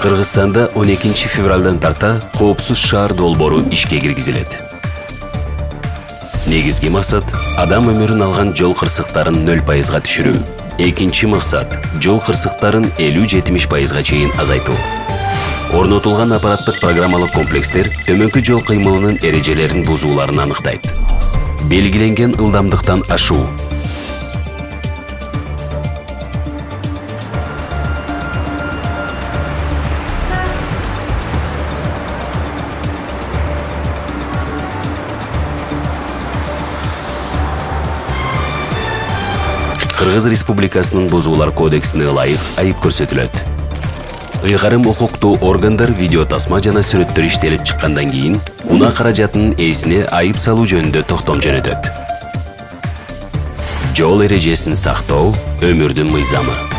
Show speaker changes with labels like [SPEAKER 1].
[SPEAKER 1] Кыргызстанда 12 февралдан тарта коопсуз шаар долбоору ишке киргизилет. Негизги максат адам өмүрүн алган жол кырсыктарын 0%га түшүрүү. Экинчи максат жол кырсыктарын 50-70%га чейин азайтуу. Орнотулган аппараттык программалык комплекстер төмөнкү жол кыймылынын эрежелерин бузууларын аныктайт. Белгиленген ылдамдыктан ашуу. Кыргыз Республикасынын Бузуулар кодексине ылайык айып көрсөтүлөт. Ыйгарым укуктуу органдар видео тасма жана сүрөттөр иштелип чыккандан кийин унаа каражатынын ээсине айып салуу жөнүндө токтом жөнөтөт. Жол эрежесин сактоо өмүрдүн мыйзамы.